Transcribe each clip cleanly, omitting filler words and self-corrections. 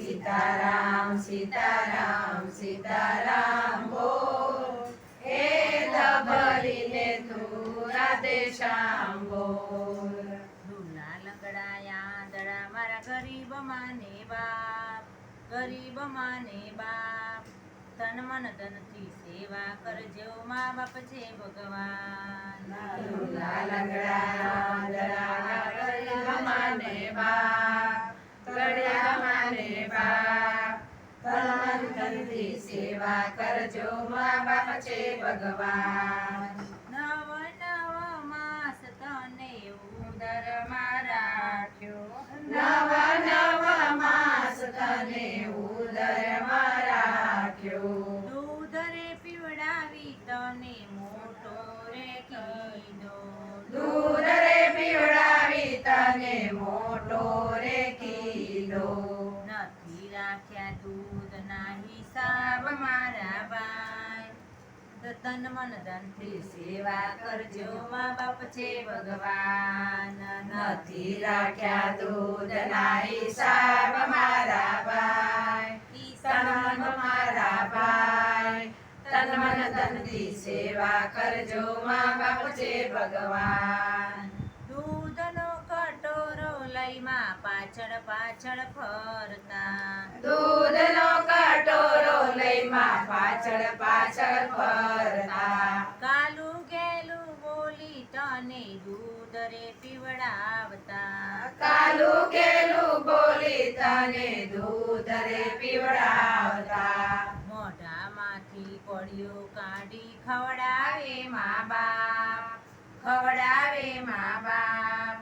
સીતારામ સીતારામ સીતારામ બોલ, હે ભરીને તું રાધે શ્યામ બોલ. ધૂલા લંગડાયા દડા મારા ગરીબ માને બાપ, ગરીબ માને બાપ. તન મન ધનથી સેવા કરજો, મા બાપ છે ભગવાન. ધૂલા લંગડાયા દડા મારા ગરીબ માને બાપ, ગરીબ માને બાપ. તન મન ધનથી સેવા કરજો, મા બાપ છે ભગવાન. નવ નવ માસ તને ઉદરમાં રાખ્યો, નવ નવ માસ તને ઉદરમાં રાખ્યો. દૂધ રે પીવડાવી તને મોટો રે કીધો, દૂધ રે પીવડાવી તને મોટો રે કીધો. નથી રાખ્યા દૂધના હિસાબ મારા ભાઈ. તન મન ધનથી સેવા કરજો, મા બાપ છે ભગવાન. નથી રાખ્યા દૂધના હિસાબ મારા ભાઈ, તન મન મારા ભાઈ. તન મન ધનથી સેવા કરજો, મા બાપ છે ભગવાન. દૂધનો કટોરો લઈ માં પાછળ પાછળ ફરતા, દૂધનો કટોરો લઈ માં પાછળ પાછળ ફરતા. કાલું ગેલું બોલી તને દૂધ રે પીવડાવતા, કાલું ગેલું બોલી તને દૂધ રે પીવડાવતા. મોઢામાંથી પડ્યું કાઢી ખવડાવે મા બાપ, ખવડાવે મા બાપ.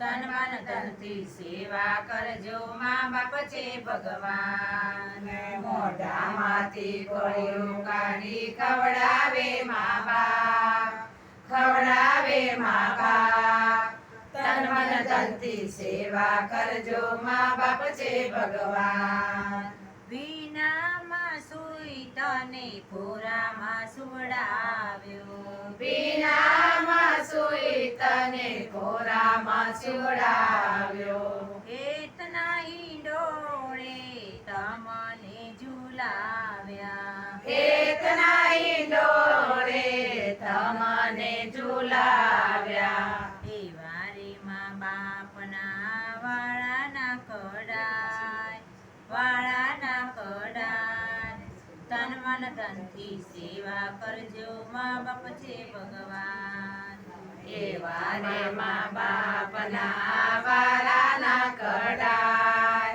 તન મન ધનથી સેવા કરજો, મા બાપ છે ભગવાન. મોઢામાંથી કોળિયું કાઢી ખવડાવે મા બાપ, ખવડાવે મા બાપ. તન મન ધનથી સેવા કરજો, મા બાપ છે ભગવાન. વિનામાં સુઈ તને ખોરામાં સુવડાવ્યો, વિનામાં સુઈ તને ખોરામાં સુવડાવ્યો. હેતના હિંડોળે તમને ઝુલાવ્યા, હેતના હિંડોળે તમને ઝુલાવ્યા. એવા રે મા બાપના વાળાના કડાય, વાળાના કડાય. તન મન ધનથી સેવા કરજો, મા બાપ છે ભગવાન. એવા રે મા બાપના વારાના કડાય,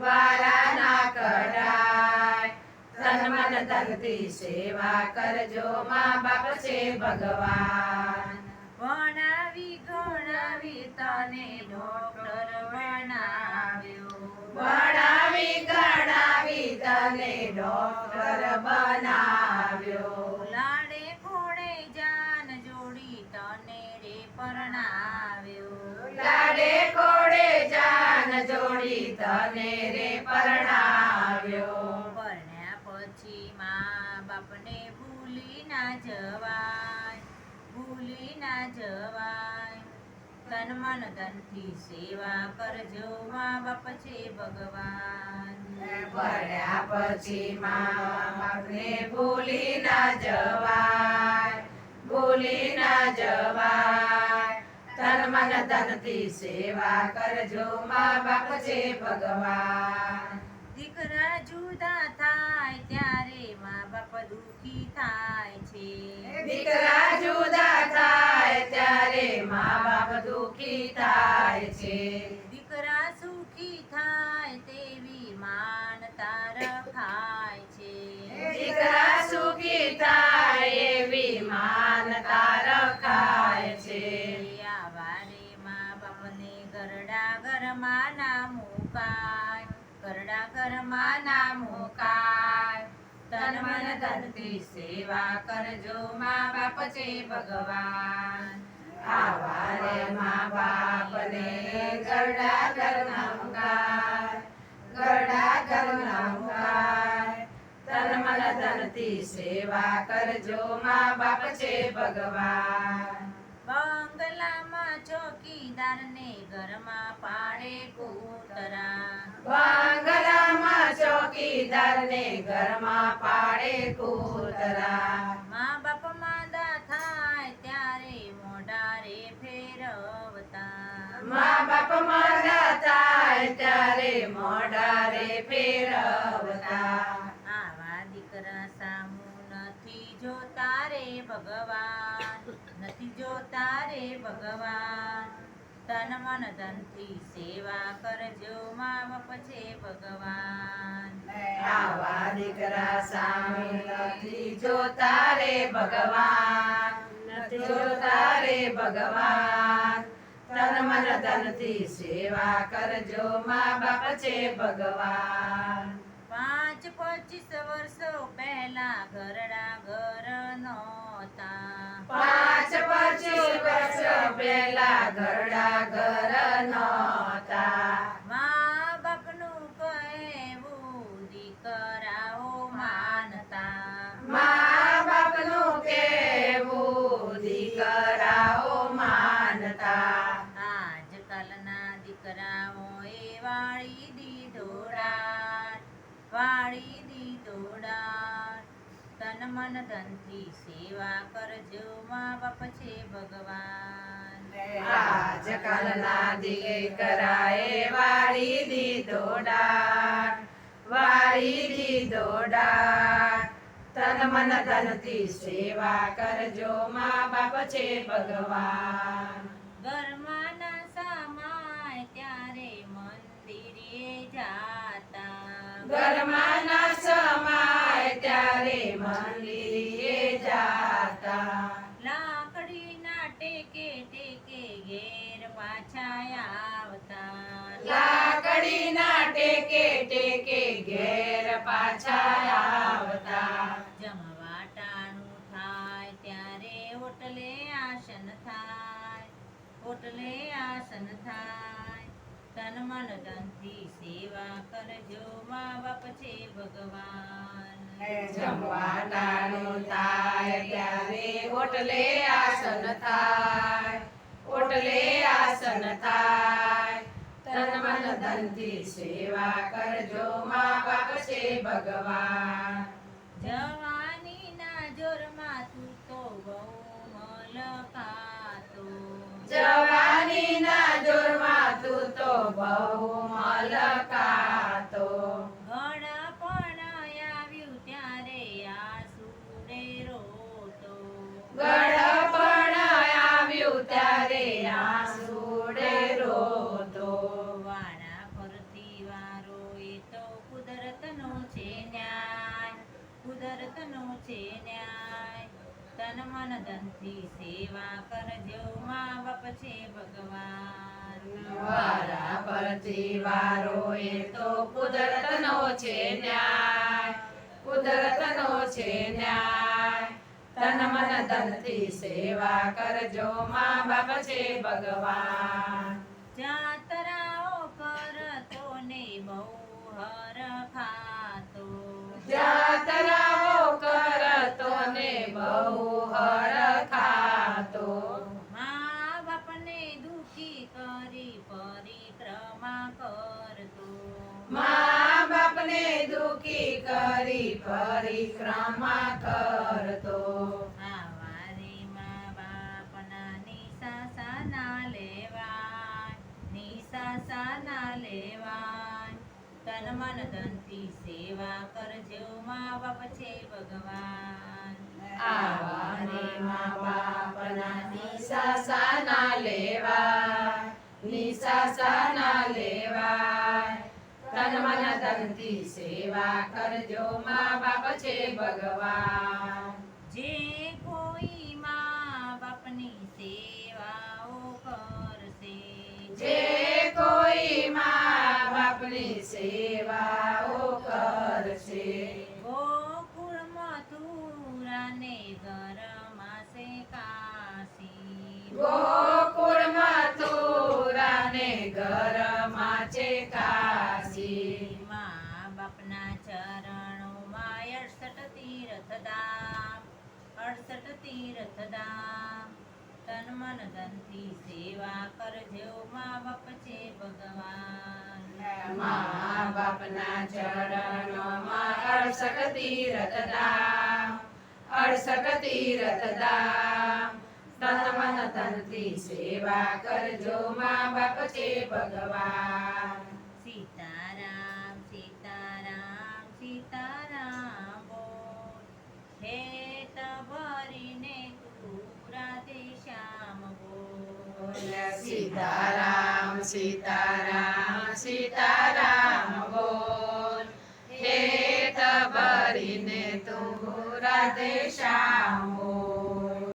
વારાના કડાય. તન મન ધનથી સેવા કરજો, મા બાપ છે ભગવાન. ભણાવી ગણાવી તને ડોક્ટર બનાવ્યો, ભણાવી ગણાવી તને ડોક્ટર બનાવ્યો. લાડે ખોડે જાન જોડી તને રે પરણાવ્યો, લાડે કોડે જાન જોડી તને રે પરણાવ્યો. પરણ્યા પછી મા બાપને ભૂલી ના જવાય, ભૂલી ના જવાય. તન મન ધનથી સેવા કરજો, મા બાપ છે ભગવાન. પડ્યા પછી મા બાપને ભૂલી ના જવાય, ભૂલી ના જવાય. તન મન ધનથી સેવા કરજો, મા બાપ છે ભગવાન. દીકરા જુદા થાય ત્યારે મા બાપ દુખી થાય છે, દીકરા જુદા થાય ત્યારે મા બાપ દુખી થાય છે. દીકરા સુખી થાય તેવી માનતા રખાય છે, દીકરા સુખી થાય એવી માનતા રખાય છે. આવા રે મા બાપને ગરડા ઘરમાં ના મુકાય, ગરડા ઘરમાં ના મુકાય. તન મન ધનથી સેવા કરજો, મા બાપ છે ભગવાન. આવા રે મા બાપને ગરડા ઘરના મુકાય, ગરડા ઘરના મુકાય. તન મન ધનથી સેવા કરજો, મા બાપ છે ભગવાન. બંગલામાં ચોકીદારને ઘરમાં પાડે કૂતરા. બંગલામાં ચોકીદારને ઘરમાં પાડે કૂતરા. મા બાપ માંદા થાય ત્યારે મોઢારે ફેરવતા. મા બાપ માંદા થાય ત્યારે મોઢારે ફેરવતા. આવા દીકરા સામું નથી જોતા રે ભગવાન, નથી જોતા રે ભગવાન. તન મન ધનથી સેવા કરજો, મા બાપ છે ભગવાન. આવા દીકરા સામે નથી જોતા રે ભગવાન, નથી જોતા રે ભગવાન. તન મન ધનથી સેવા કરજો, મા બાપ છે ભગવાન. 25 વર્ષો પહેલા ઘરડા ઘર નહોતા. 25 વર્ષ પહેલા ઘરડા ઘર નહોતા. મા બાપનું કહેવું દીકરાઓ માનતા. મા બાપનું કહેવું દીકરાઓ માનતા. આજકાલના દીકરાઓએ વાળી દીધો દાળ, વાળી દીધો દાળ. તન મન ધનથી સેવા કરજો, મા બાપ છે ભગવાન. આજકાલના દીકરાએ વાળી દીધો દાળ, વાળી દીધો દાળ. તન મન ધનથી સેવા કરજો, મા બાપ છે ભગવાન. ઘરમાં ના સામાય ત્યારે મંદિરે જાતા. ઘરમાં ના સમાય ત્યારે મંદિરે જાતા. લાકડીના ટેકે ટેકે ઘેર પાછા આવતા. લાકડીના ટેકે ટેકે ઘેર પાછા આવતા. જમવાટાણું થાય ત્યારે હોટલે આસન થાય, હોટલે આસન થાય. તન મન ધનથી સેવા કરજો, મા બાપ છે ભગવાન. જમવાટાણું થાય ત્યારે હોટલે આસન થાય, હોટલે આસન થાય. તન મન ધનથી સેવા કરજો, મા બાપ છે ભગવાન. જવાનીના જોરમાં તું તો બહુ મલકાતો. જવાનીના જોરમાં તું તો બહુ મલકાતો. ઘડપણ આવ્યું ત્યારે આંસુડે રોતો. ગળપણ આવ્યું ત્યારે આંસુડે રોતો. વાણા ફરતી વારો એ તો કુદરતનો છે ન્યાય, કુદરતનો છે ન્યાય. તન મન ધનથી સેવા કરજો, મા બાપ છે ભગવાન. વારા પરથી વારો એ તો કુદરતનો છે ન્યાય, કુદરતનો છે ન્યાય. તન મન ધનથી સેવા કરજો, મા બાપ છે ભગવાન. જાતરાઓ કરતો ને બહુ હરખાતો. જાતરાઓ કરતો ને બહુ હરખાતો. મા બાપને દુખી કરી પરિક્રમા કરતો. મા બાપને દુખી કરી પરિક્રમા કરતો. આવારે મા બાપના નિશાસા ના લેવાય, નિશાસા ના લેવાય. તન મન ધનથી સેવા કરજો, મા બાપ છે ભગવાન. આવાને મા બાપના નિશાસા ના લેવાય, નિશાસા ના લેવાય. તન મન ધનથી સેવા કરજો, મા બાપ છે ભગવાન. જે કોઈ મા બાપની સેવાઓ કરશે, જે કોઈ મા બાપની સેવાઓ કરશે. ગોકુળ મથુરાને ઘરમાં સે કાશી. ગોકુળ મથુરાને ઘરમાં છે કાશી. મા બાપના ચરણોમાં 68 તીર્થધામ, 68 તીર્થધામ. તન મન ધનથી સેવા કરજો મા બાપ છે ભગવાન મા બાપના ચરણોમાં 68 તીર્થધામ 68 તીર્થધામ તન મન ધનથી સેવા કરજો મા બાપ છે ભગવાન સીતારામ સીતારામ સીતારામ બોલ હે તબરીને તું રાધે શ્યામ બોલ સીતારામ સીતારામ સીતારામ બોલ હે તબરીને તું રાધે શ્યામ